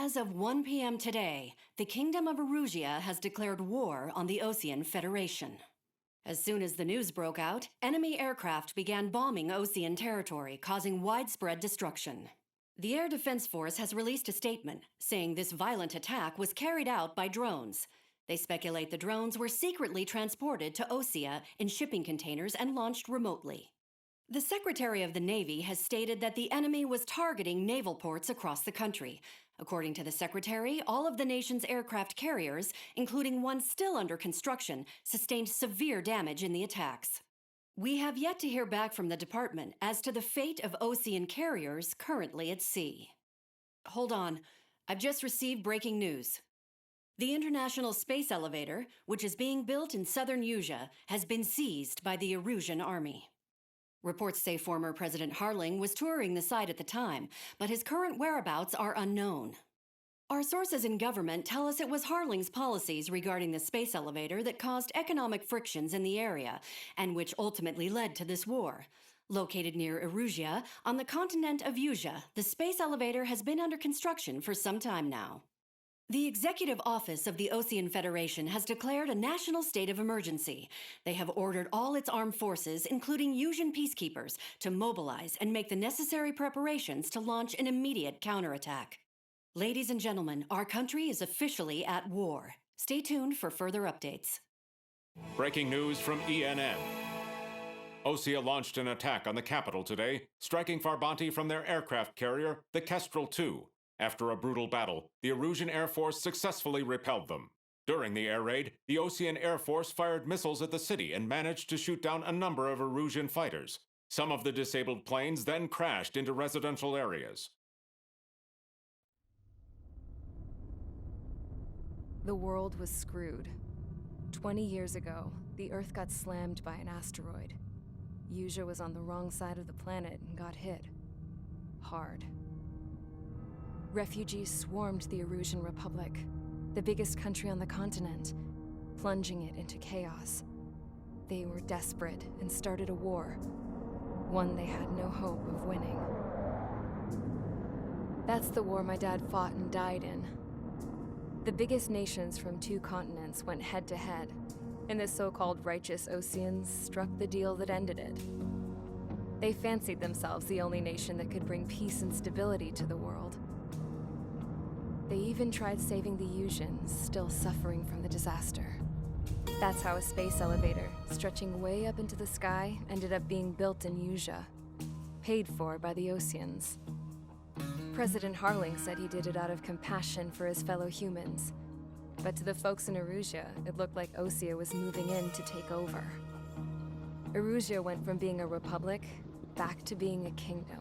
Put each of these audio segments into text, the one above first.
As of 1 p.m. today, the Kingdom of Erusia has declared war on the Osean Federation. As soon as the news broke out, enemy aircraft began bombing Osean territory, causing widespread destruction. The Air Defense Force has released a statement saying this violent attack was carried out by drones. They speculate the drones were secretly transported to Osea in shipping containers and launched remotely. The Secretary of the Navy has stated that the enemy was targeting naval ports across the country. According to the Secretary, all of the nation's aircraft carriers, including one still under construction, sustained severe damage in the attacks. We have yet to hear back from the department as to the fate of Osean carriers currently at sea. Hold on, I've just received breaking news. The International Space Elevator, which is being built in southern Usea, has been seized by the Erusian army. Reports say former President Harling was touring the site at the time, but his current whereabouts are unknown. Our sources in government tell us it was Harling's policies regarding the space elevator that caused economic frictions in the area, and which ultimately led to this war. Located near Erusia, on the continent of Usea, the space elevator has been under construction for some time now. The Executive Office of the Osean Federation has declared a national state of emergency. They have ordered all its armed forces, including Usian peacekeepers, to mobilize and make the necessary preparations to launch an immediate counterattack. Ladies and gentlemen, our country is officially at war. Stay tuned for further updates. Breaking news from ENN. Osea launched an attack on the capital today, striking Farbanti from their aircraft carrier, the Kestrel II. After a brutal battle, the Erusian Air Force successfully repelled them. During the air raid, the Osean Air Force fired missiles at the city and managed to shoot down a number of Erusian fighters. Some of the disabled planes then crashed into residential areas. The world was screwed. 20 years ago, the Earth got slammed by an asteroid. Usea was on the wrong side of the planet and got hit. Hard. Refugees swarmed the Erusian Republic, the biggest country on the continent, plunging it into chaos. They were desperate and started a war, one they had no hope of winning. That's the war my dad fought and died in. The biggest nations from 2 continents went head-to-head, and the so-called righteous Oseans struck the deal that ended it. They fancied themselves the only nation that could bring peace and stability to the world. They even tried saving the Usians, still suffering from the disaster. That's how a space elevator, stretching way up into the sky, ended up being built in Usea, paid for by the Oseans. President Harling said he did it out of compassion for his fellow humans. But to the folks in Erusia, it looked like Osea was moving in to take over. Erusia went from being a republic back to being a kingdom.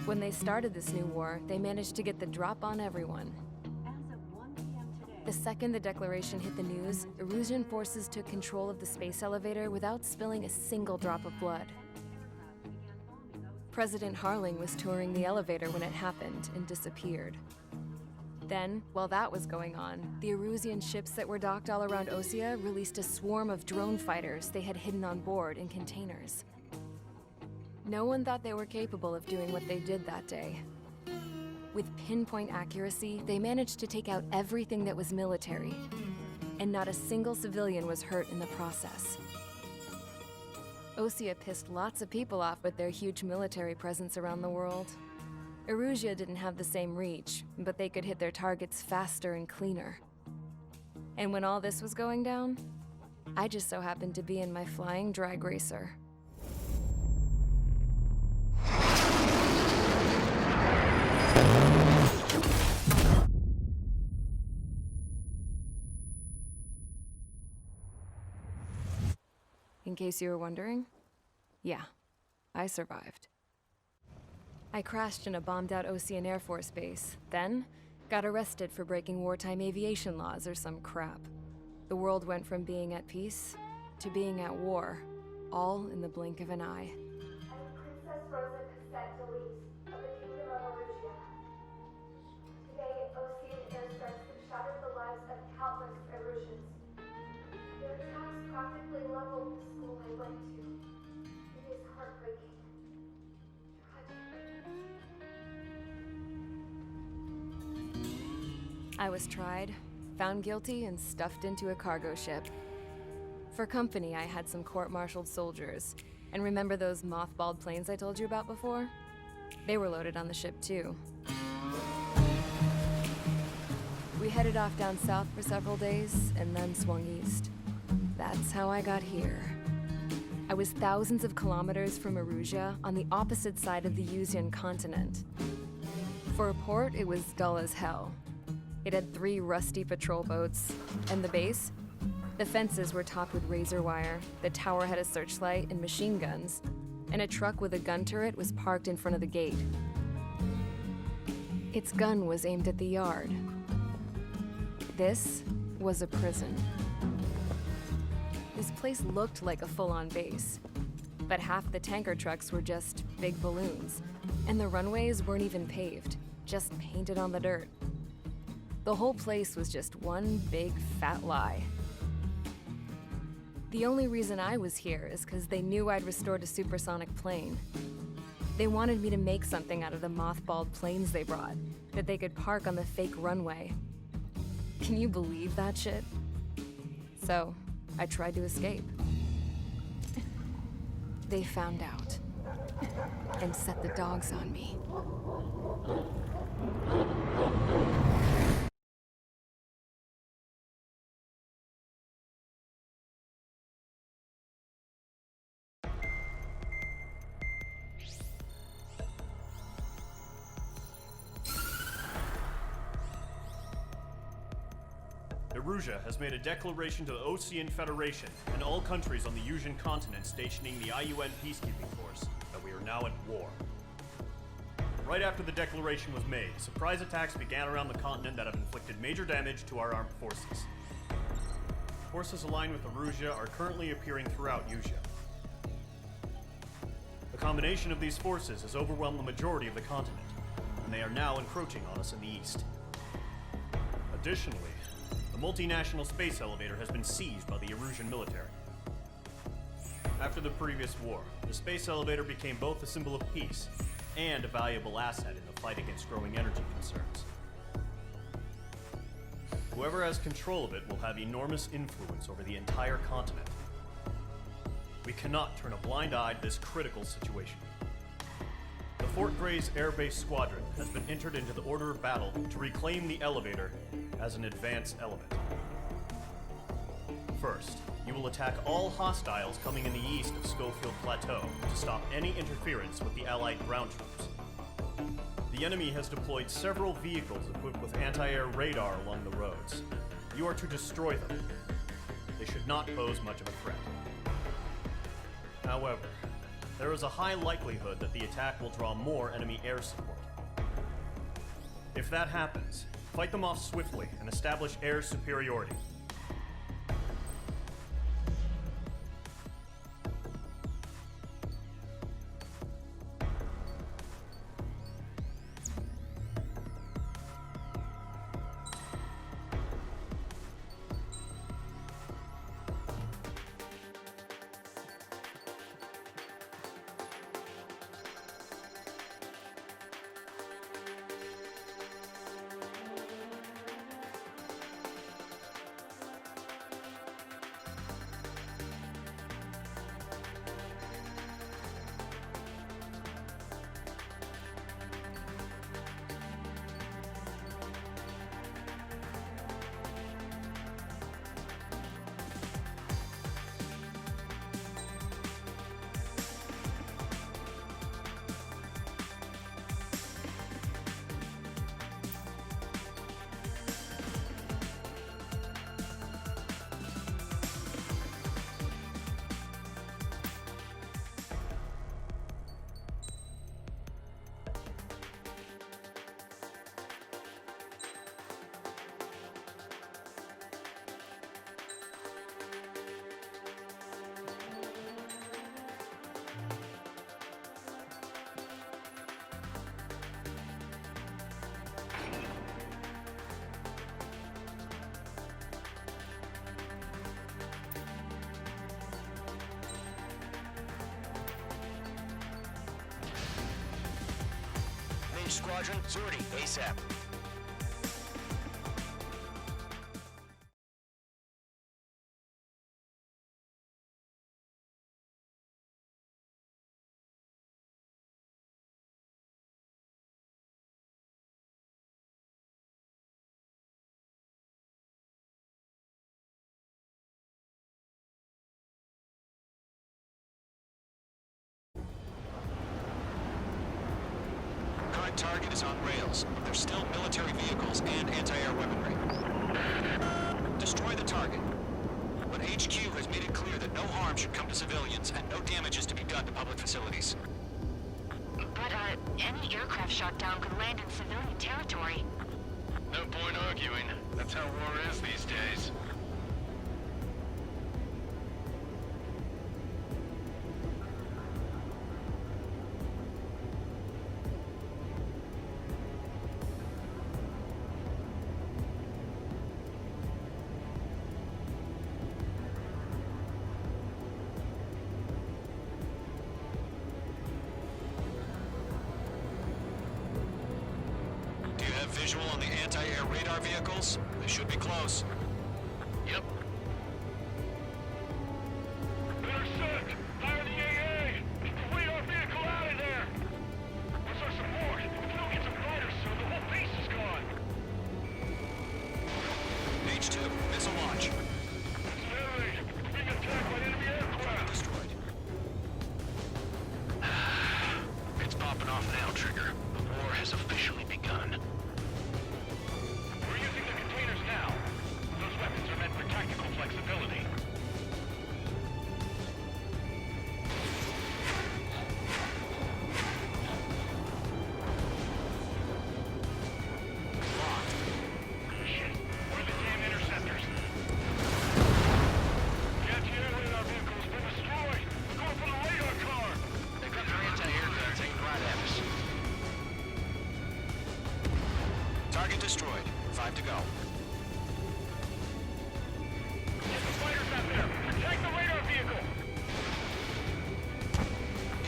When they started this new war, they managed to get the drop on everyone. The second the declaration hit the news, Erusian forces took control of the space elevator without spilling a single drop of blood. President Harling was touring the elevator when it happened and disappeared. Then, while that was going on, the Erusian ships that were docked all around Osea released a swarm of drone fighters they had hidden on board in containers. No one thought they were capable of doing what they did that day. With pinpoint accuracy, they managed to take out everything that was military, and not a single civilian was hurt in the process. Osea pissed lots of people off with their huge military presence around the world. Erusia didn't have the same reach, but they could hit their targets faster and cleaner. And when all this was going down, I just so happened to be in my flying drag racer. In case you were wondering, yeah, I survived. I crashed in a bombed-out Osean Air Force base, then got arrested for breaking wartime aviation laws or some crap. The world went from being at peace to being at war, all in the blink of an eye. I'm Princess Rosa Cassette Delise of the Kingdom of Erusia. Today, Osean airstrikes have shattered the lives of countless Erusians. Their attacks practically leveled the school I went to. It is heartbreaking. Tragic. I was tried, found guilty, and stuffed into a cargo ship. For company, I had some court-martialed soldiers. And remember those mothballed planes I told you about before? They were loaded on the ship too. We headed off down south for several days, and then swung east. That's how I got here. I was thousands of kilometers from Erusia, on the opposite side of the Yuzian continent. For a port, it was dull as hell. It had 3 rusty patrol boats, and the base? The fences were topped with razor wire, the tower had a searchlight and machine guns, and a truck with a gun turret was parked in front of the gate. Its gun was aimed at the yard. This was a prison. This place looked like a full-on base, but half the tanker trucks were just big balloons, and the runways weren't even paved, just painted on the dirt. The whole place was just one big fat lie. The only reason I was here is because they knew I'd restored a supersonic plane. They wanted me to make something out of the mothballed planes they brought, that they could park on the fake runway. Can you believe that shit? So, I tried to escape. They found out, and set the dogs on me. Erusia has made a declaration to the Osean Federation and all countries on the Yuzian continent stationing the IUN peacekeeping force that we are now at war. Right after the declaration was made, surprise attacks began around the continent that have inflicted major damage to our armed forces. Forces aligned with Erusia are currently appearing throughout Yusia. The combination of these forces has overwhelmed the majority of the continent, and they are now encroaching on us in the east. Additionally, the multinational space elevator has been seized by the Erusian military. After the previous war, the space elevator became both a symbol of peace and a valuable asset in the fight against growing energy concerns. Whoever has control of it will have enormous influence over the entire continent. We cannot turn a blind eye to this critical situation. The Fort Gray's Air Base Squadron has been entered into the order of battle to reclaim the elevator as an advance element. First, you will attack all hostiles coming in the east of Schofield Plateau to stop any interference with the Allied ground troops. The enemy has deployed several vehicles equipped with anti-air radar along the roads. You are to destroy them. They should not pose much of a threat. However, there is a high likelihood that the attack will draw more enemy air support. If that happens, fight them off swiftly and establish air superiority. Squadron, sortie, ASAP. target is on rails, but there's still military vehicles and anti-air weaponry. Destroy the target. But HQ has made it clear that no harm should come to civilians and no damage is to be done to public facilities. But, any aircraft shot down could land in civilian territory. No point arguing. That's how war is these days. Visual on the anti-air radar vehicles? They should be close. Yep. Intercept! Fire the AA! Lead our vehicle out of there! What's our support? If we don't get some fighters soon, the whole base is gone! H2, missile launch. Stanley, we're being attacked by enemy aircraft! Destroyed. It's popping off now, Trigger. The war has officially begun. We're using the containers now. Those weapons are meant for tactical flexibility. Shit, where are the damn interceptors? The anti-air radar vehicle's been destroyed! We're going for the radar car! They've got their anti-aircraft aimed right at us. Target destroyed. 5 to go. Get the fighters out there! Attack the radar vehicle!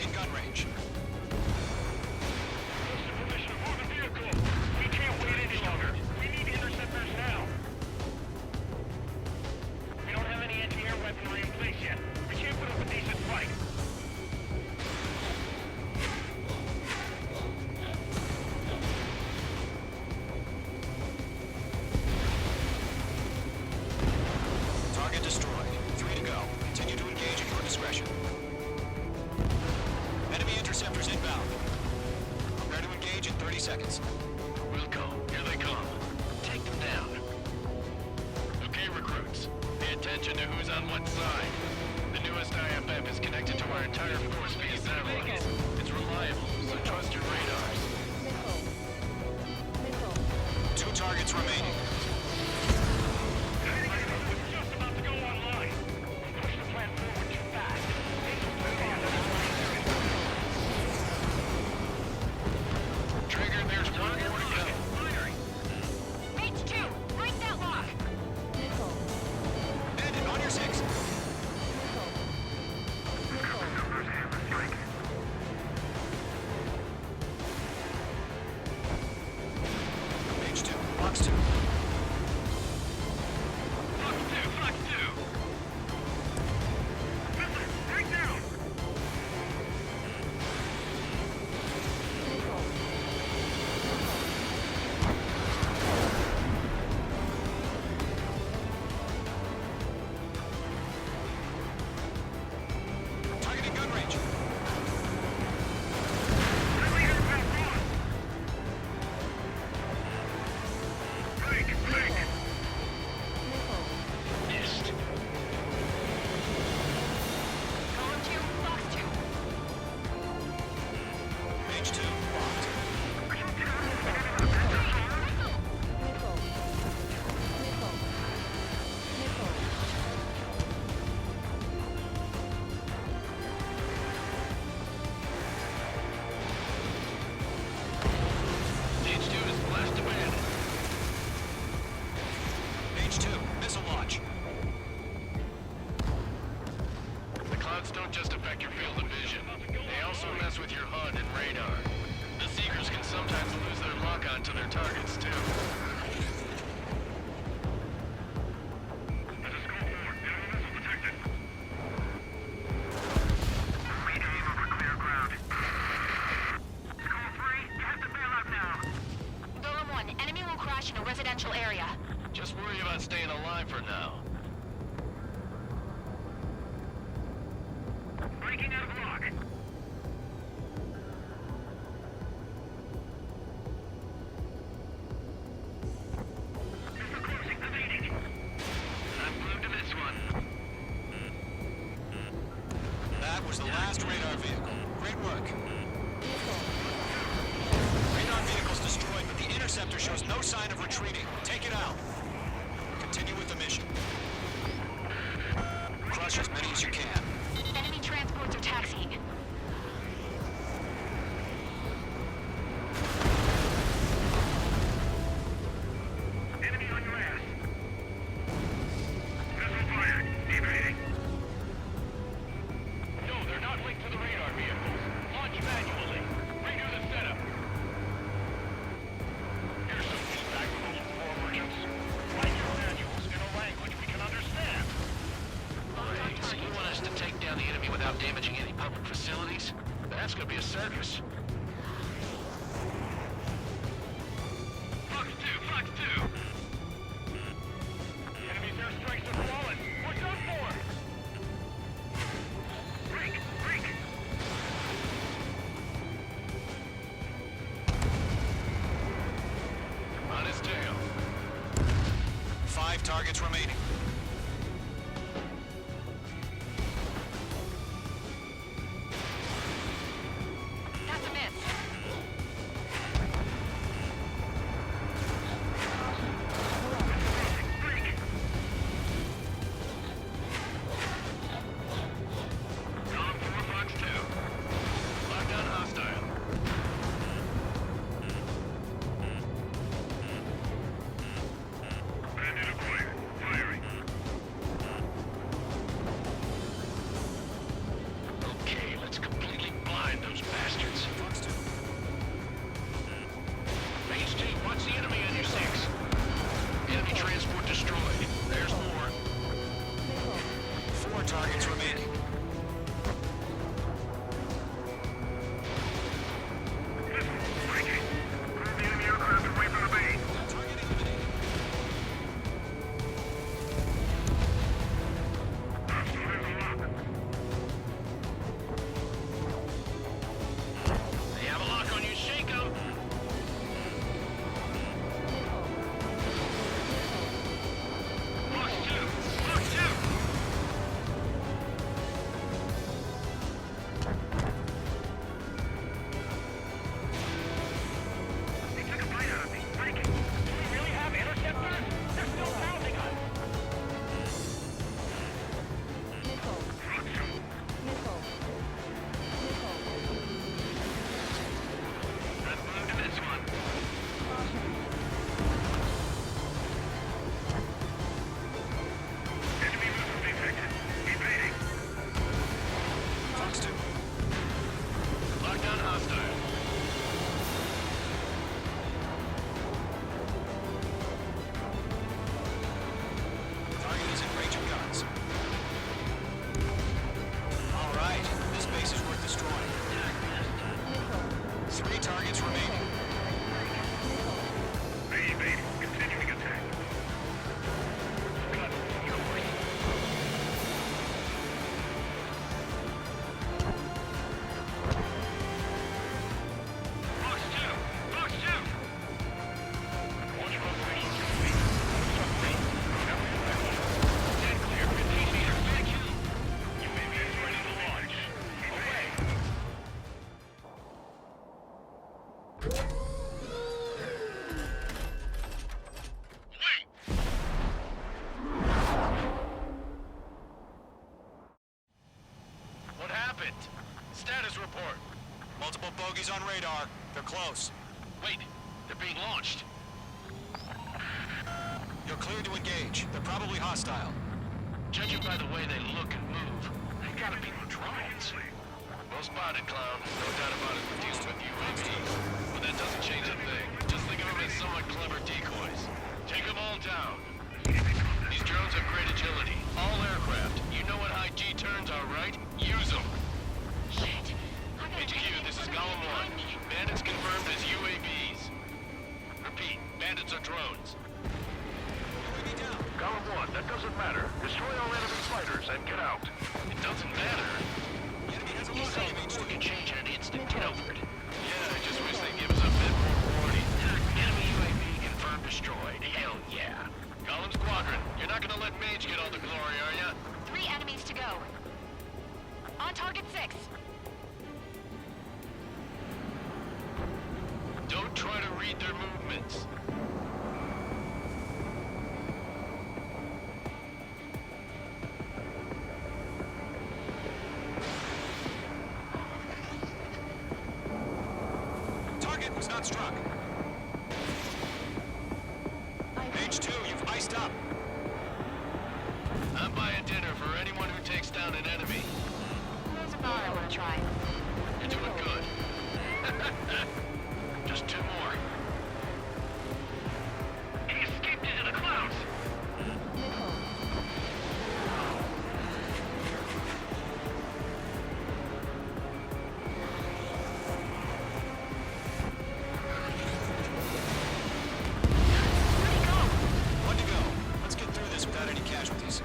In gun range. What's the position of the vehicle? We can't wait any longer. We need interceptors now. We don't have any anti-air weaponry in place yet. We can't put up a decent fight. Target destroyed. 3 to go. Continue to engage at your discretion. Enemy interceptors inbound. Prepare to engage in 30 seconds. We'll go. Here they come. Take them down. Okay, recruits. Pay attention to who's on what side. The newest IFF is connected to our entire force via satellite. It's reliable, so trust your radars. Nickel. 2 targets remaining. It's just about to go online. Push the plan forward too fast. Trigger, there's one more to go. H2, break that lock! Nickel. Bandit, on your 6. H2, box 2. Fox 2! Listen, break down! Target in gun range. Enemy aircraft gone! Break! Missed. Column 2, Fox 2. H2, locked. H2 is blast abandoned. H2, missile launch. The clouds don't just affect your field of vision. They also mess with your HUD and radar. The Seekers can sometimes lose their lock-on to their targets, too. Let us go forward. Enemy missile detected. Regaining over clear ground. Skull 3, have to bail out now. Golem 1, enemy will crash in a residential area. Just worry about staying alive for now. Breaking out of lock. Crusher shows no sign of retreating. Take it out. Continue with the mission. Crush as many as you can. Enemy transports are taxiing. Enemy on your ass. Missile fired. Evading. No, they're not linked to the radar vehicles. Launch manually. Redo the setup. Here's some feedback from those war merchants. Write your manuals in a language we can understand. Great. So you want us to take down the enemy without damaging any public facilities? That's gonna be a circus. Fox 2, Fox 2! Enemy's airstrikes have fallen. We're done for! Break! Break! On his tail. 5 targets remaining. That's a miss. Break! Column 4, Fox 2. Lockdown hostile. Bandit acquired. Firing. Okay, let's completely blind those bastards. Fox 2. HT, watch the enemy on your 6. Enemy transport destroyed. There's more. 4 targets remaining. Breaking. Move the enemy aircraft away from the base. Target eliminated. Hostile in the lock. They have a lock on you. Shake 'em. Fox 2. Fox 2. They took a bite out of me. Breaking. Do we really have interceptors? They're still pounding us. Missile. Fox 2. Missile. Missile. Let's move to this one. Enemy missile detected. Evading. Fox 2. Lockdown hostile. Target is in range of guns. All right. This base is worth destroying. 3 targets remaining. They evading. Continuing attack. Cut. Yours. Fox 2! Fox 2! Launch operations complete. Submarine. Dead clear. 15 meters. Thank you. UAV is ready to launch. Away. Wait! What happened? Status report. Multiple bogies on radar. They're close. Wait, they're being launched. You're cleared to engage. They're probably hostile. Judging by the way they look and move, they gotta be drones. Well spotted, clown. No doubt about it, we're dealing with UAVs. But that doesn't change a thing. Just think of them as somewhat clever decoys. Take them all down. These drones have great agility. All aircraft. You know what high G turns are, right? Use them. Shit. I gotta HQ, get this is somebody Golem 1. behind me. Bandits confirmed as UAVs. Repeat, bandits are drones. UAV down. Golem 1, that doesn't matter. Destroy all enemy fighters and get out. It doesn't matter. The enemy has a You lock say on the war MHD. can change in an instant. Get over it. Yeah, I just wish they'd give us a bit more warning. Enemy UAV confirmed destroyed. Hell yeah. Golem Squadron, you're not gonna let Mage get all the glory, are ya? 3 enemies to go. On target 6. Don't try to read their movements. Target was not struck. H2, you've iced up. I'm buying dinner for anyone who takes down an enemy. There's a bar I want to try. You're doing good. Just two more. He escaped into the clouds. One to go. Let's get through this without any casualties.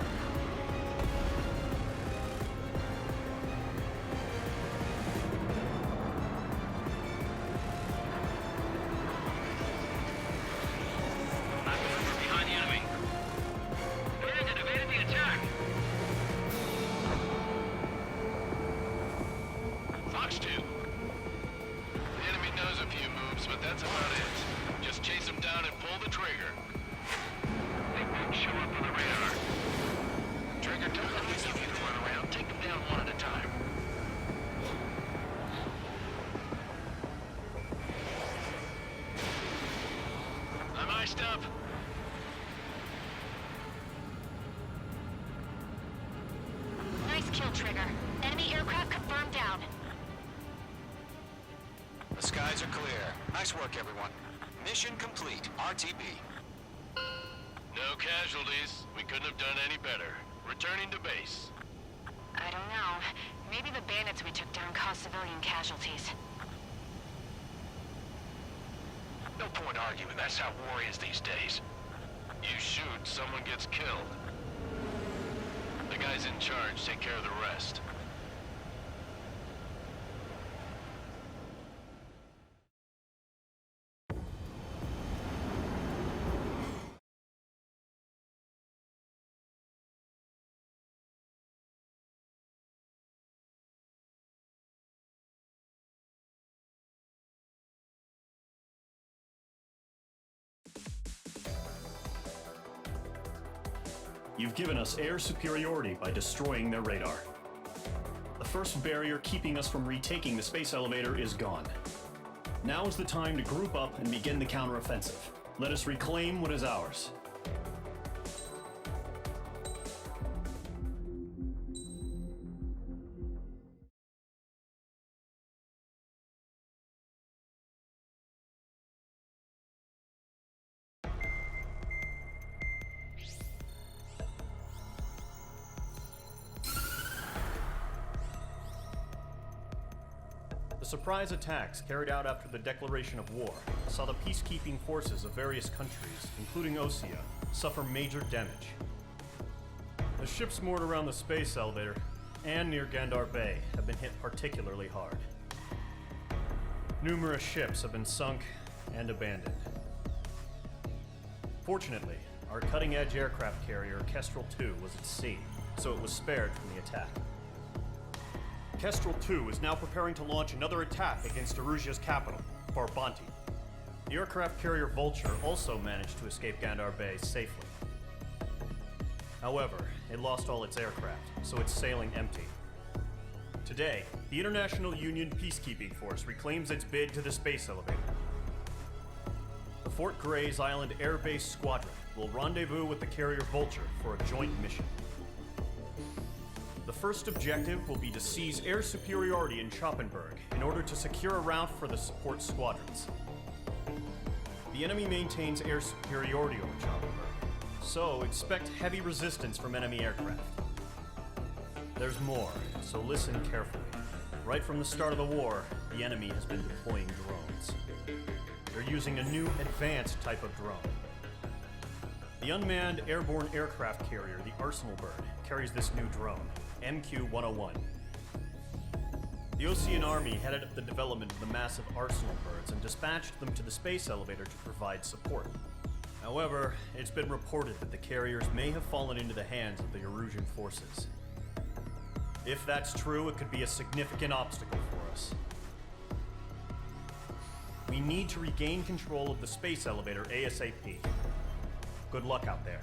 I'm going from behind the enemy. Bandit evaded the attack. Fox 2. The enemy knows a few moves, but that's about it. Just chase them down and pull the trigger. They won't show up on the radar. Trigger, don't let these easy to run around. Take them down one at a time. I'm iced up. Nice kill, Trigger. Enemy aircraft confirmed down. The skies are clear. Nice work, everyone. Mission complete. RTB. No casualties. We couldn't have done any better. Returning to base. I don't know. Maybe the bandits we took down caused civilian casualties. No point arguing. That's how war is these days. You shoot, someone gets killed. The guys in charge take care of the rest. You've given us air superiority by destroying their radar. The first barrier keeping us from retaking the space elevator is gone. Now is the time to group up and begin the counteroffensive. Let us reclaim what is ours. The surprise attacks carried out after the declaration of war saw the peacekeeping forces of various countries, including Osea, suffer major damage. The ships moored around the space elevator and near Gandar Bay have been hit particularly hard. Numerous ships have been sunk and abandoned. Fortunately, our cutting-edge aircraft carrier, Kestrel 2, was at sea, so it was spared from the attack. Kestrel 2 is now preparing to launch another attack against Erusia's capital, Farbanti. The aircraft carrier Vulture also managed to escape Gandar Bay safely. However, it lost all its aircraft, so it's sailing empty. Today, the International Union Peacekeeping Force reclaims its bid to the space elevator. The Fort Grays Island Air Base Squadron will rendezvous with the carrier Vulture for a joint mission. The first objective will be to seize air superiority in Schoppenberg in order to secure a route for the support squadrons. The enemy maintains air superiority over Schoppenberg, so expect heavy resistance from enemy aircraft. There's more, so listen carefully. Right from the start of the war, the enemy has been deploying drones. They're using a new advanced type of drone. The unmanned airborne aircraft carrier, the Arsenal Bird, carries this new drone, MQ-101. The Osean Army headed up the development of the massive Arsenal Birds and dispatched them to the space elevator to provide support. However, it's been reported that the carriers may have fallen into the hands of the Erusian forces. If that's true, it could be a significant obstacle for us. We need to regain control of the space elevator ASAP. Good luck out there.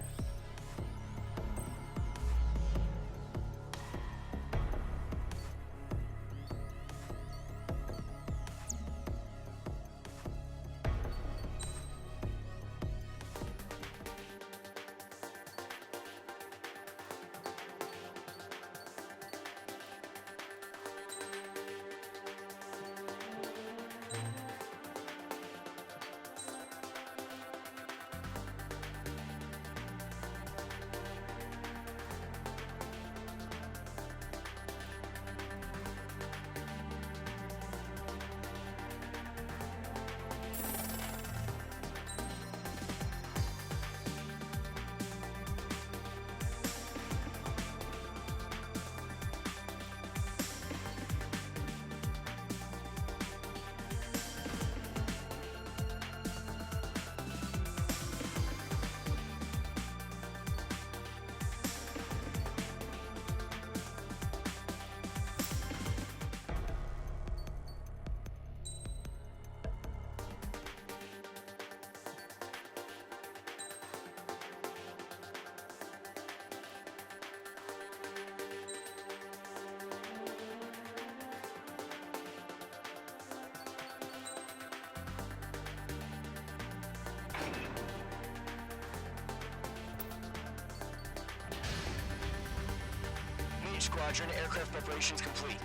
Mage Squadron, aircraft preparations complete.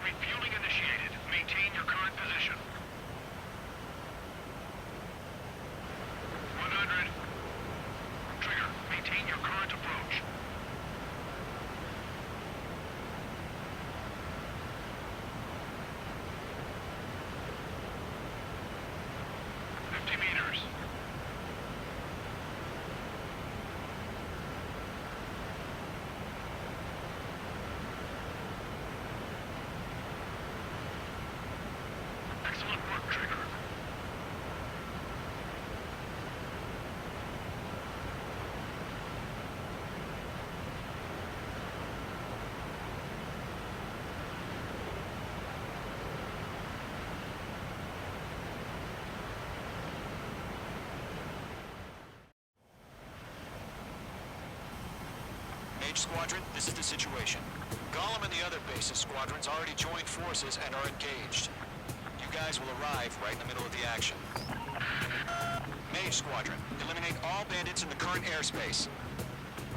Refueling initiated. Maintain your current position. 100. Trigger, maintain your current approach. 50 meters. Excellent work, Trigger. Mage Squadron, this is the situation. Gollum and the other bases squadrons already joined forces and are engaged. You guys will arrive right in the middle of the action. Mage Squadron, eliminate all bandits in the current airspace.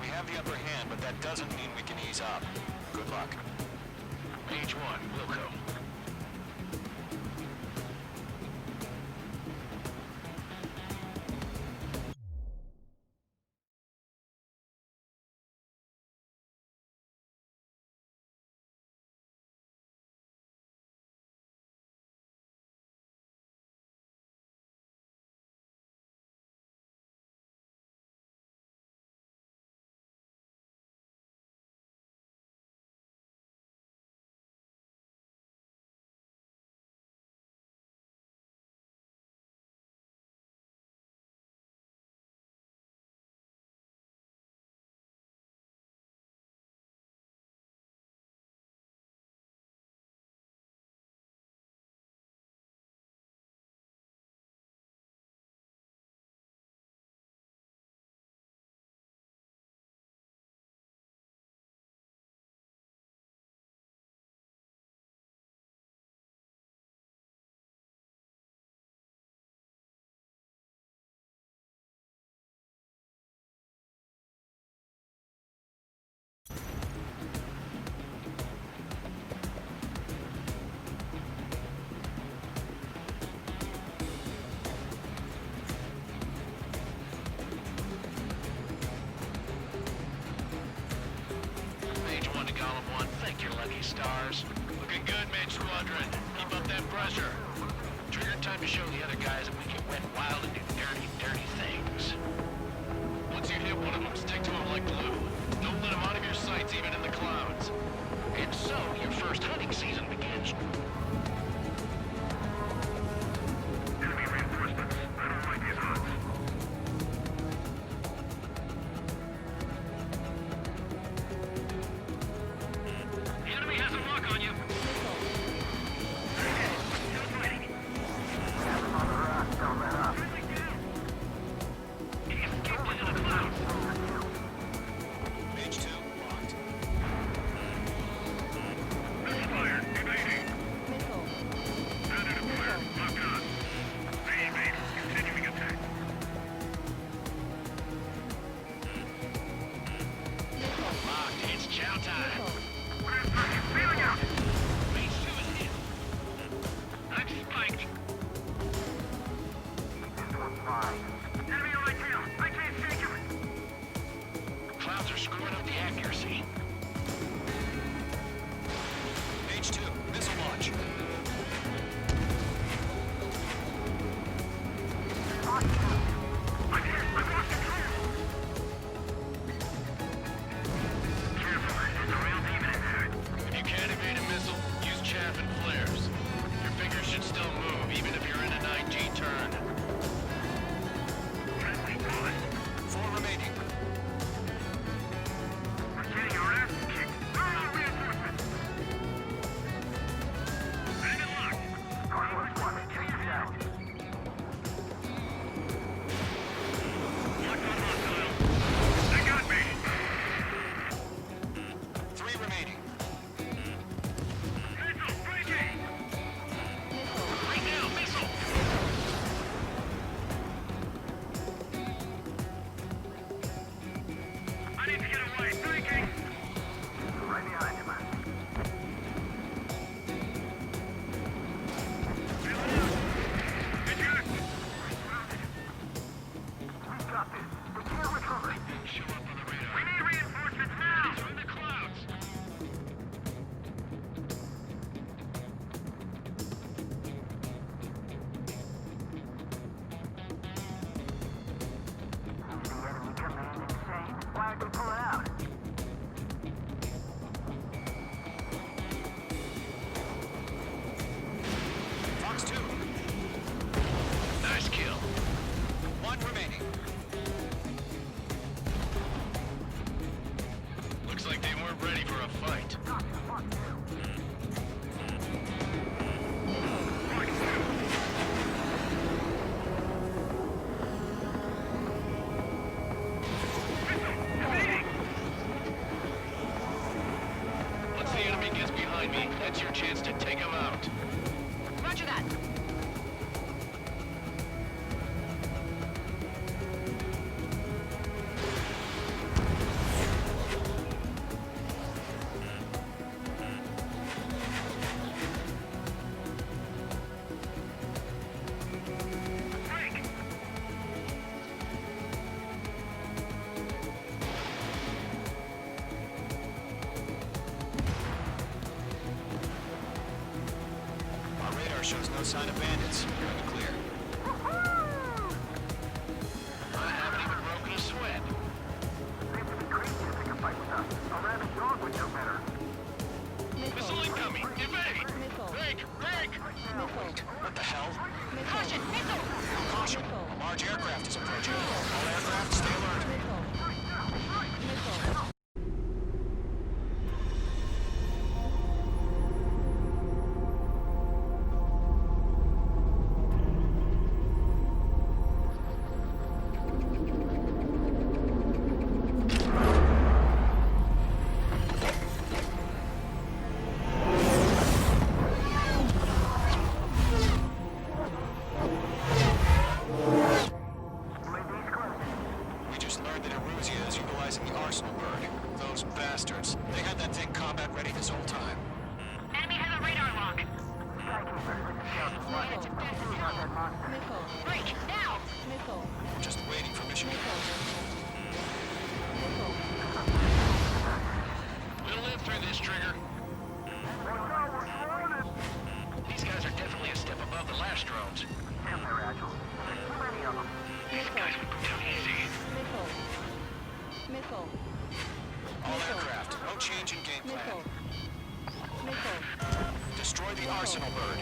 We have the upper hand, but that doesn't mean we can ease up. Good luck. Mage 1, Wilco. Mage 1 to Gollum 1, thank your lucky stars. Looking good, Mage Squad. time to show the other guys that we can wet wild and do dirty, dirty things. Once you hit one of them, stick to them like glue. Don't let them out of your sights, even in the clouds. And so, your first hunting season begins. Enemy reinforcements. I don't like these odds. The enemy has a lock on you. Still fighting. Don't let up. He escaped into the clouds. Page 2, locked. Misfire. Evading. Predator fire. Lock on. They evade. Continuing attack. Locked. It's chow time. Feeling out. Phase 2 is hit. I'm spiked. Enemy on my tail. I can't shake him. Clouds are screwing up the accuracy. Page 2, missile launch. I'm here. I've lost control. Careful. There's a real demon in there. If you can't evade a missile, use chaff and flares. Your fingers should still move, even if you're in a 9G turn. Friendly bullet. 4 remaining. We're getting our ass kicked. Where are our reinforcements? Bang and lock. Northwest 1, change out. Lock on hostile. They got me. 3 remaining. Missile, breaking. Right now, missile. I need to get away. Breaking. Right behind you, man. Feeling out. Eject. We got this. We can't recover. Show up on the radar. We need reinforcements now. It's from the clouds. The enemy command insane. Why'd they pull out? Fox 2, Nice kill. 1 remaining. Looks like they weren't ready for a fight. Once the enemy gets behind me, that's your chance to take him out. Roger that. Break! Our radar shows no sign of bandits. You're in the clear. I haven't even broken a sweat. Seems to be crazy to pick a fight with us. A rabid dog would know better. Missile incoming! Evade! Break! Break! What the hell? Caution, missile! Caution! A large aircraft is approaching. All aircraft, stay alert. Arsenal bird.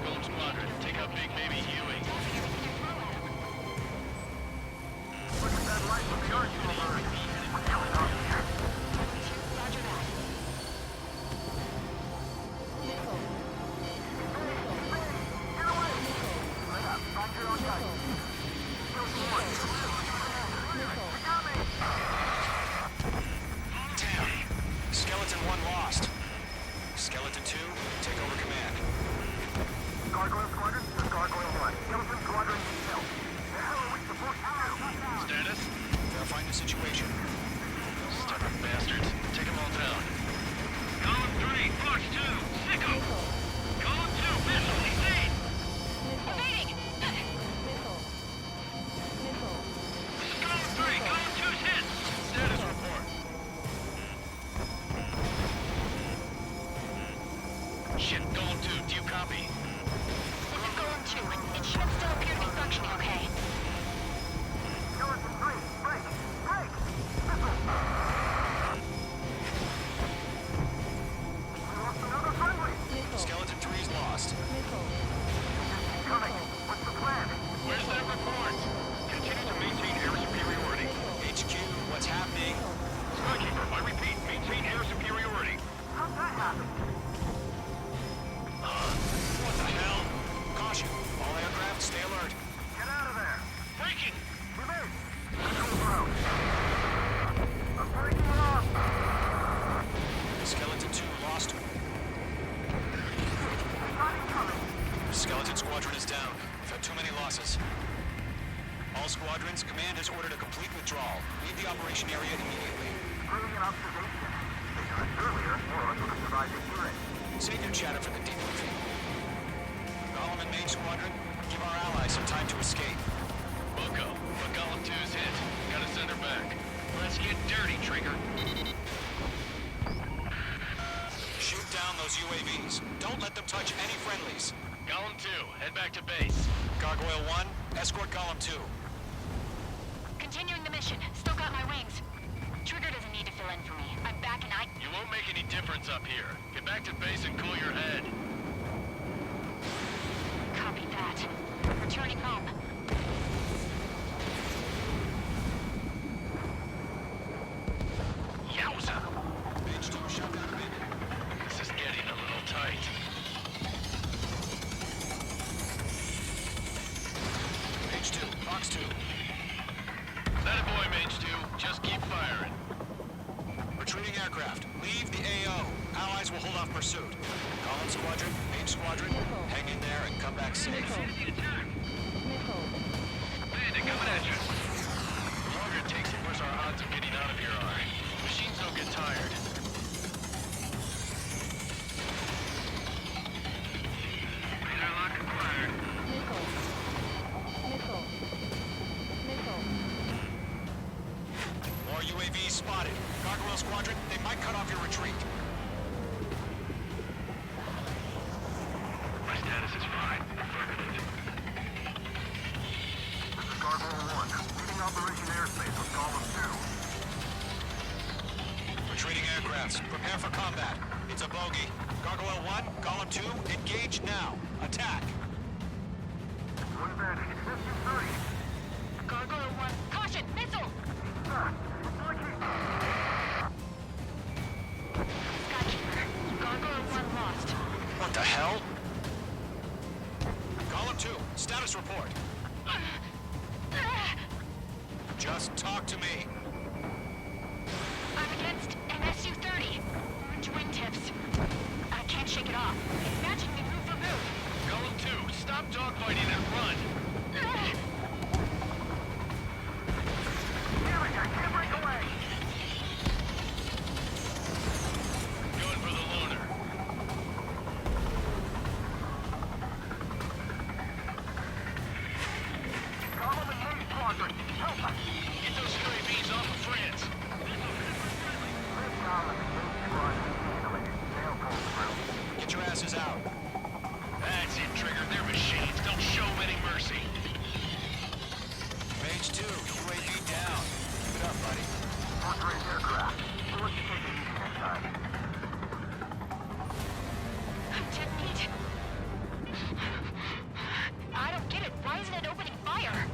Golem Squadron, take out Big Baby Huey. Damn. Skeleton 1 lost. Skeleton 2, take over command. Gargoyle Squadron, this is Gargoyle 1. Skeleton Squadron needs help. The hell are we supposed to do? Status? Verifying the situation. Stubborn bastards. Take them all down. Column 3, Fox 2, Sicko! Column 2, Missile, Evade! Evading! This is Column 3, Column 2's hit! Status report. Shit, Column 2, do you copy? This is Golem 2. It should still appear to be functioning okay. Skeleton 3, break! Break! Missile! We lost another friendly! Skeleton 3's lost. Coming! What's the plan? Where's that report? Continue to maintain air superiority. HQ, what's happening? Skykeeper, I repeat, maintain air superiority. How'd that happen? What the hell? Caution, all aircraft stay alert. Get out of there! Breaking! Remain! Control ground. I'm breaking it off! Skeleton 2 lost. Not incoming! Skeleton Squadron is down. We've had too many losses. All squadrons, command has ordered a complete withdrawal. Leave the operation area immediately. Brilliant observation. They should have earlier, more of us would have survived the hearing. Save your chatter for the debriefing. Golem and Main Squadron, give our allies some time to escape. Bucko, but Column 2's hit. Gotta send her back. Let's get dirty, Trigger. Shoot down those UAVs. Don't let them touch any friendlies. Column 2, head back to base. Gargoyle 1, escort Golem 2. Continuing the mission. Still got my wings. Trigger doesn't need to fill in for me. I'm back and I... You won't make any difference up here. Get back to base and cool your head. Copy that. Returning home. Yowza! Page 2, shut down Bacon. This is getting a little tight. Page 2, Fox 2. That a boy, Mage 2. Just keep firing. Retreating aircraft, leave the AO. Allies will hold off pursuit. Golem Squadron, Main Squadron, hang in there and come back safe. Bandit coming at you. The longer it takes, the worse our odds of getting out of here are. Machines don't get tired. Radar lock acquired. More UAVs spotted. Gargoyle Squadron, they might cut off your retreat. My status is fine. Affirmative. This is Gargoyle 1. Leading Operation Airspace with Golem 2. Retreating aircrafts, prepare for combat. It's a bogey. Gargoyle 1, Golem 2, engage now. Attack. One advantage. SU-3. Gargoyle 1. Caution! Missile! Skykeeper. Gargoyle 1 lost. What the hell? Golem 2, status report. Just talk to me. I'm against an SU-30. Orange wingtips. I can't shake it off. It's matching me move for move. Golem 2, stop dogfighting and run. Damn it, I can't break away! Going for the loner. Golem and Main Squadron, help us! Get those UAVs off of France. Live Golem and Main Squadron handling it. Sail goes through. Get your asses out. That's it, Trigger. They're machines. Don't show them any mercy. Page 2, UAV down. Keep it up, buddy. 4-3, his aircraft. We'll let you take it easy next time. I'm dead meat. I don't get it. Why isn't it opening fire?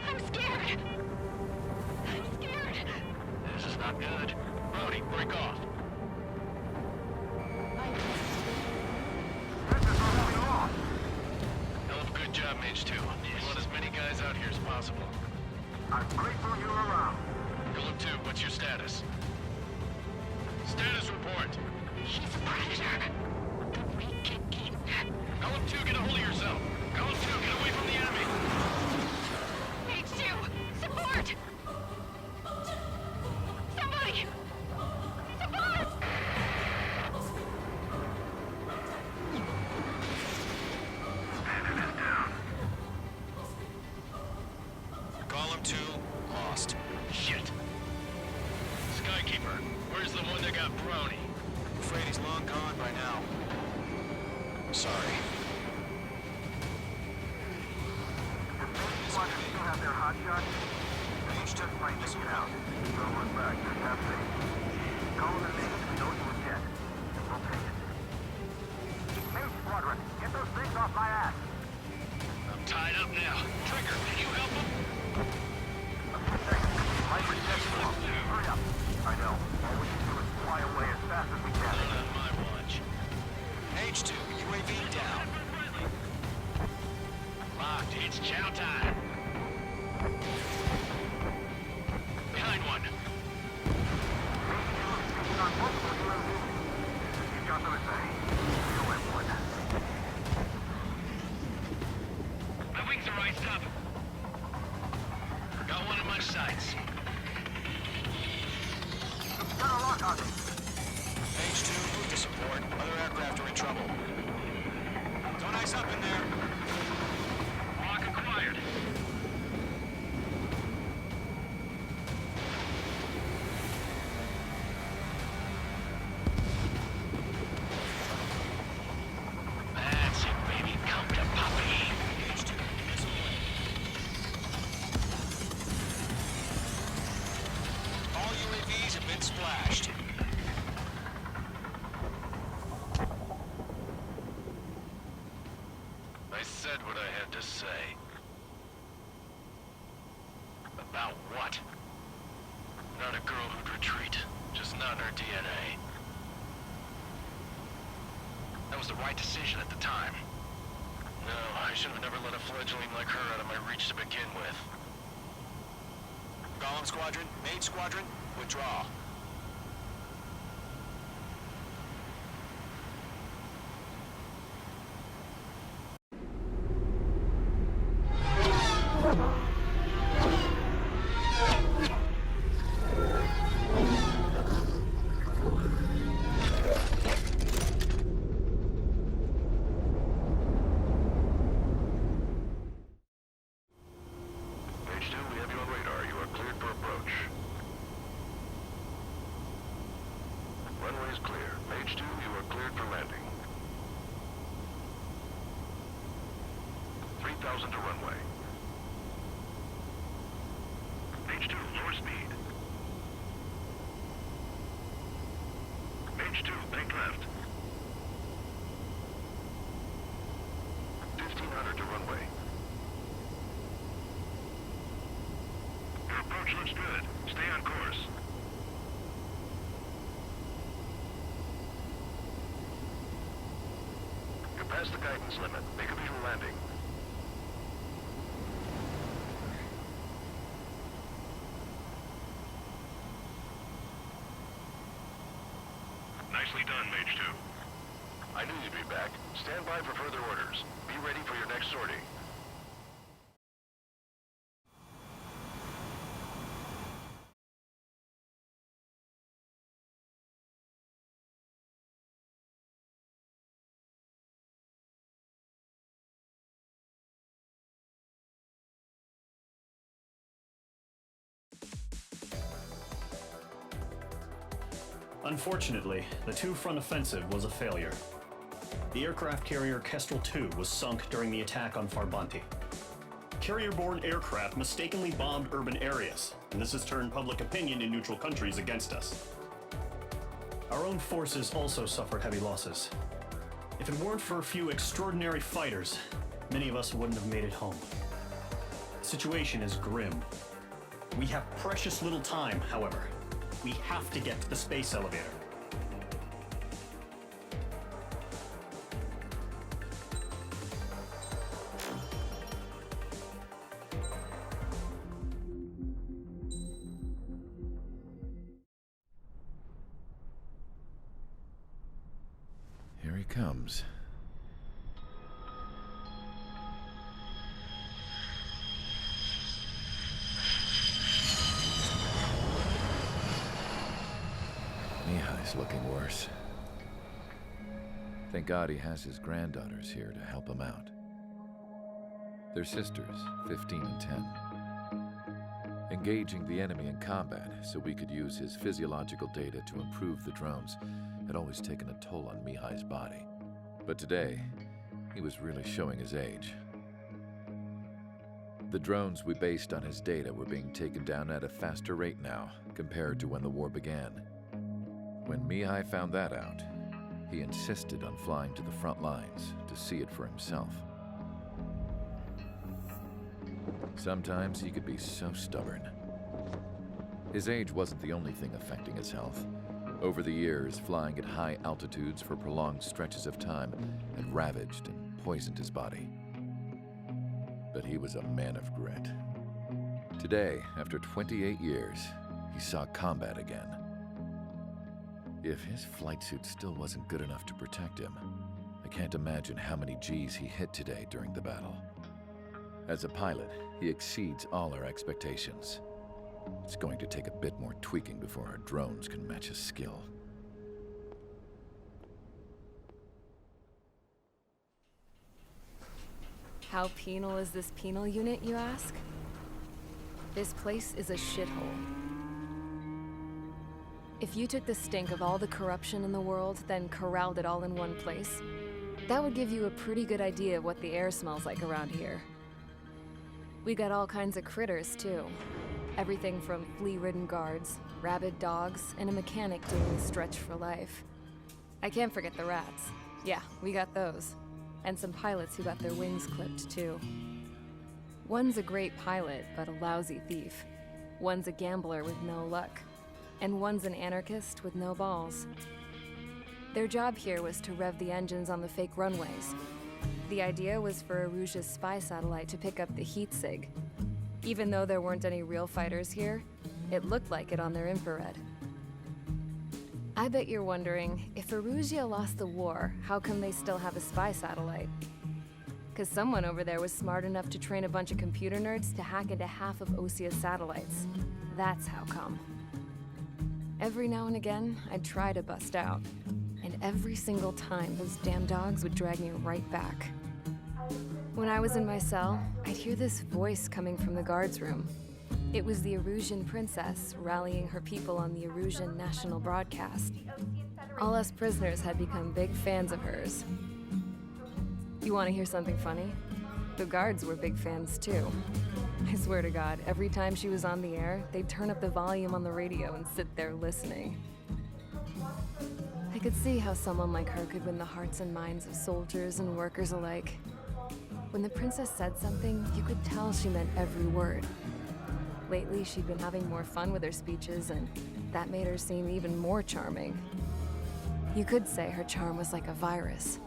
I'm scared. I'm scared. This is not good. Brody, break off. This is not moving along. Hell of a good job, Mage 2. We want as many guys out here as possible. I'm grateful you're around. Golem 2, what's your status? Status report. He's a predator. The Weekend King. Golem 2, get a hold of yourself. Golem 2, get away from the enemy. H2, support! Somebody! Support! Column 2, lost. Shit. Skykeeper, where's the one that got Brony? Afraid he's long gone by now. Sorry. The main squadron still have their hotshot. Each just might make it out. Don't look back. Just have faith. Call the names we know you get. We'll take it. Main squadron, get those things off my ass. I'm tied up now. Trigger, can you help him? A few seconds. Might reject you. Hurry up. I know. All we can do is fly away as fast as we can. Not on my watch. H2, UAV down. Locked, it's chow time. Behind one. Speaking on multiple UAVs. You've got them at bay. You'll win one. My wings are iced up. Got one in my sights. Got a lock on me. H2, move to support. Other aircraft are in trouble. Don't ice up in there. Lock acquired. That's it, baby. Come to Poppy. H2, missile away. All UAVs have been splashed. I said what I had to say. About what? Not a girl who'd retreat. Just not in her DNA. That was the right decision at the time. No, I should have never let a fledgling like her out of my reach to begin with. Golem Squadron, Mage Squadron, withdraw. H2, we have you on radar. You are cleared for approach. Runway is clear. H2, you are cleared for landing. 3,000 to runway. H2, lower speed. H2, bank left. 1,500 to runway. Your approach looks good. Stay on course. You're past the guidance limit. Make a visual landing. Nicely done, Mage 2. I knew you'd be back. Stand by for further orders. Be ready for your next sortie. Unfortunately, the two-front offensive was a failure. The aircraft carrier Kestrel II was sunk during the attack on Farbanti. carrier-borne aircraft mistakenly bombed urban areas, and this has turned public opinion in neutral countries against us. Our own forces also suffered heavy losses. If it weren't for a few extraordinary fighters, many of us wouldn't have made it home. The situation is grim. We have precious little time, however. We have to get to the space elevator. Here he comes. Mihai's looking worse. Thank God he has his granddaughters here to help him out. They're sisters, 15 and 10. Engaging the enemy in combat so we could use his physiological data to improve the drones had always taken a toll on Mihai's body. But today, he was really showing his age. The drones we based on his data were being taken down at a faster rate now compared to when the war began. When Mihai found that out, he insisted on flying to the front lines to see it for himself. Sometimes he could be so stubborn. His age wasn't the only thing affecting his health. Over the years, flying at high altitudes for prolonged stretches of time had ravaged and poisoned his body. But he was a man of grit. Today, after 28 years, he saw combat again. If his flight suit still wasn't good enough to protect him, I can't imagine how many Gs he hit today during the battle. As a pilot, he exceeds all our expectations. It's going to take a bit more tweaking before our drones can match his skill. How penal is this penal unit, you ask? This place is a shithole. If you took the stink of all the corruption in the world, then corralled it all in one place, that would give you a pretty good idea of what the air smells like around here. We got all kinds of critters, too. Everything from flea-ridden guards, rabid dogs, and a mechanic doing the stretch for life. I can't forget the rats. Yeah, we got those. And some pilots who got their wings clipped, too. One's a great pilot, but a lousy thief. One's a gambler with no luck. And one's an anarchist with no balls. Their job here was to rev the engines on the fake runways. The idea was for Erusia's spy satellite to pick up the heat sig. Even though there weren't any real fighters here, it looked like it on their infrared. I bet you're wondering, if Erusia lost the war, how come they still have a spy satellite? 'Cause someone over there was smart enough to train a bunch of computer nerds to hack into half of Osia's satellites. That's how come. Every now and again, I'd try to bust out. And every single time, those damn dogs would drag me right back. When I was in my cell, I'd hear this voice coming from the guards room. It was the Erusian princess rallying her people on the Erusian national broadcast. All us prisoners had become big fans of hers. You want to hear something funny? The guards were big fans too. I swear to God, every time she was on the air, they'd turn up the volume on the radio and sit there listening. I could see how someone like her could win the hearts and minds of soldiers and workers alike. When the princess said something, you could tell she meant every word. Lately, she'd been having more fun with her speeches, and that made her seem even more charming. You could say her charm was like a virus.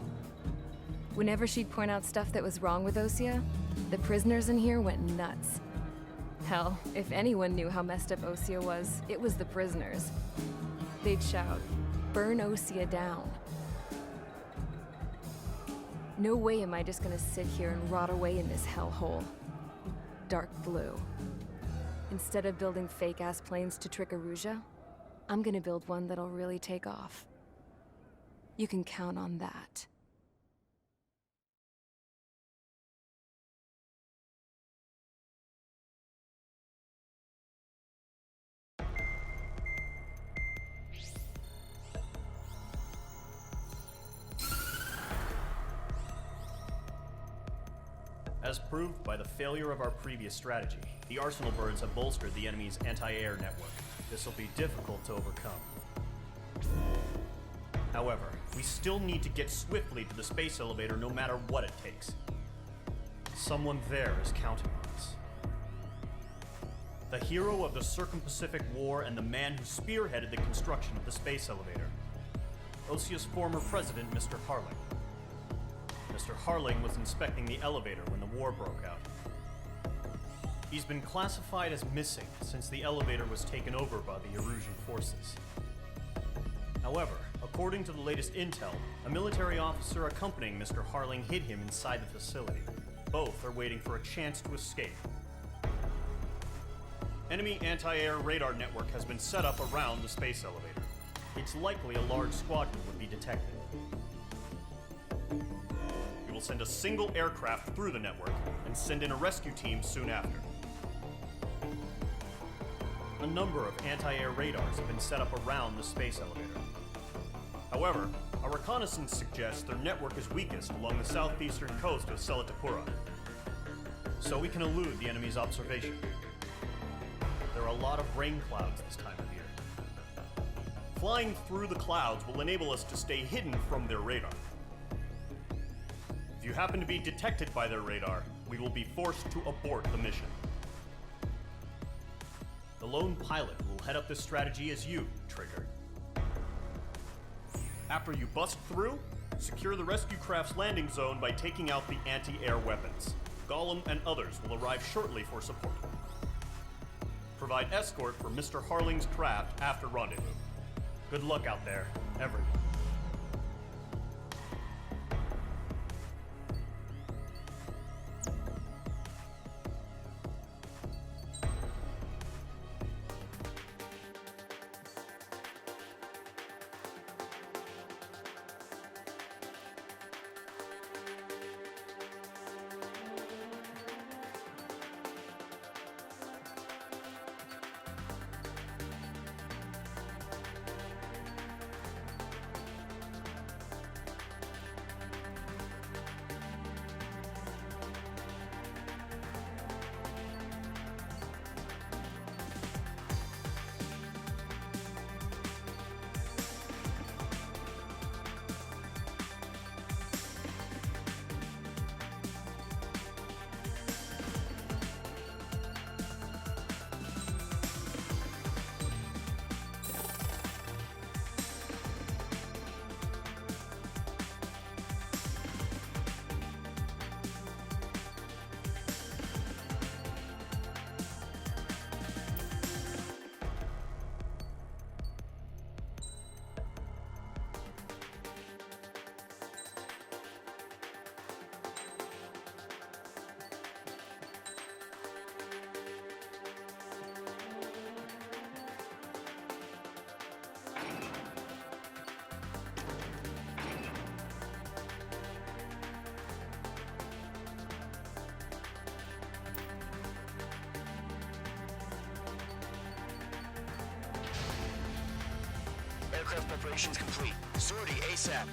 Whenever she'd point out stuff that was wrong with Osia, the prisoners in here went nuts. Hell, if anyone knew how messed up Osia was, it was the prisoners. They'd shout, "Burn Osia down." No way am I just gonna sit here and rot away in this hellhole. Dark blue. Instead of building fake-ass planes to trick Erusia, I'm gonna build one that'll really take off. You can count on that. As proved by the failure of our previous strategy, the Arsenal birds have bolstered the enemy's anti-air network. This will be difficult to overcome. However, we still need to get swiftly to the space elevator no matter what it takes. Someone there is counting on us. The hero of the Circum-Pacific War and the man who spearheaded the construction of the space elevator. Osia's former president, Mr. Harling. Mr. Harling was inspecting the elevator when the war broke out. He's been classified as missing since the elevator was taken over by the Erusian forces. However, according to the latest intel, a military officer accompanying Mr. Harling hid him inside the facility. Both are waiting for a chance to escape. Enemy anti-air radar network has been set up around the space elevator. It's likely a large squadron would be detected. We will send a single aircraft through the network and send in a rescue team soon after. A number of anti-air radars have been set up around the space elevator. However, our reconnaissance suggests their network is weakest along the southeastern coast of Selatapura, so we can elude the enemy's observation. There are a lot of rain clouds this time of year. Flying through the clouds will enable us to stay hidden from their radar. If you happen to be detected by their radar, we will be forced to abort the mission. The lone pilot will head up this strategy as you, Trigger. After you bust through, secure the rescue craft's landing zone by taking out the anti-air weapons. Gollum and others will arrive shortly for support. Provide escort for Mr. Harling's craft after rendezvous. Good luck out there, everyone. Aircraft preparations complete. Sortie ASAP.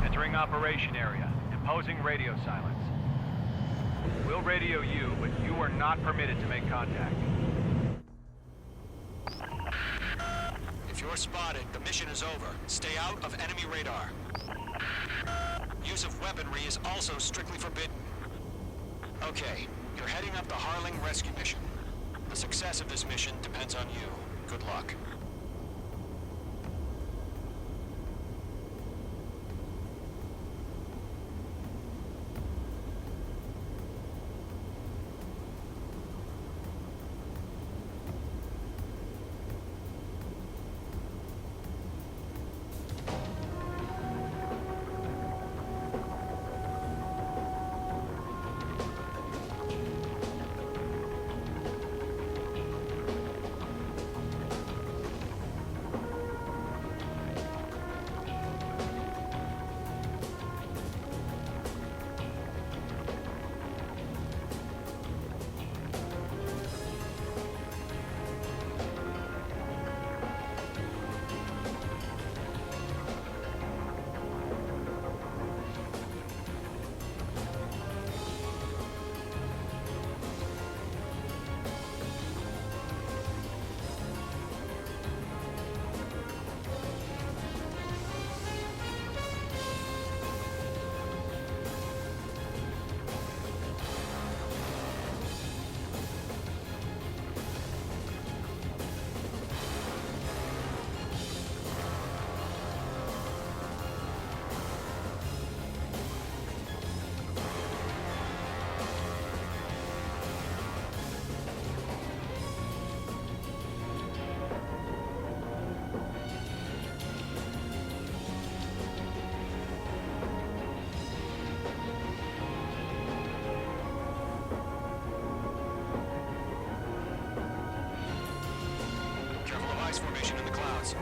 Entering operation area. Imposing radio silence. We'll radio you, but you are not permitted to make contact. If you're spotted, the mission is over. Stay out of enemy radar. Use of weaponry is also strictly forbidden. Okay, you're heading up the Harling rescue mission. The success of this mission depends on you. Good luck. ice formation in the clouds.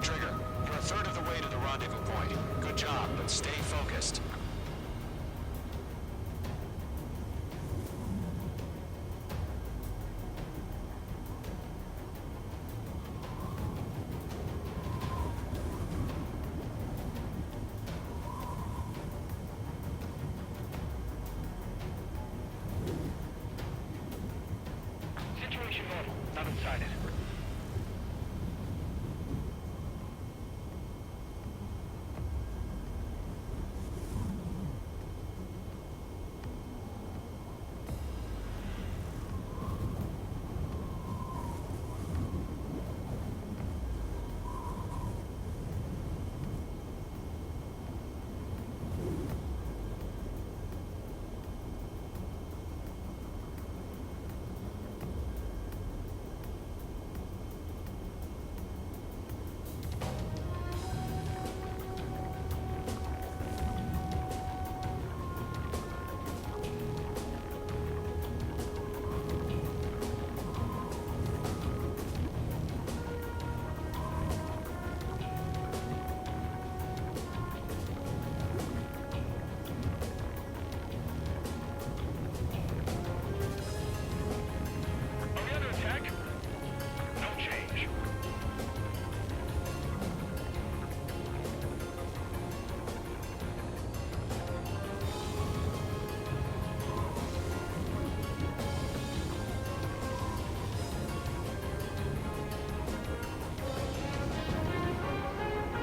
Trigger, you're a third of the way to the rendezvous point. Good job, but stay focused. Situation normal. Nothing sighted. Are we under attack? No change.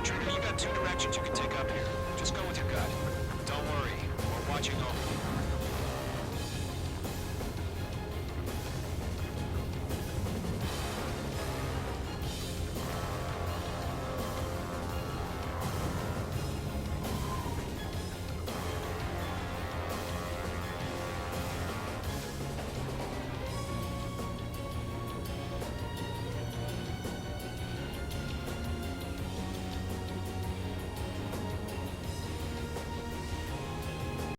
Trigger, you got two directions you can take up here. Just go with your gut. Don't worry, we're watching over.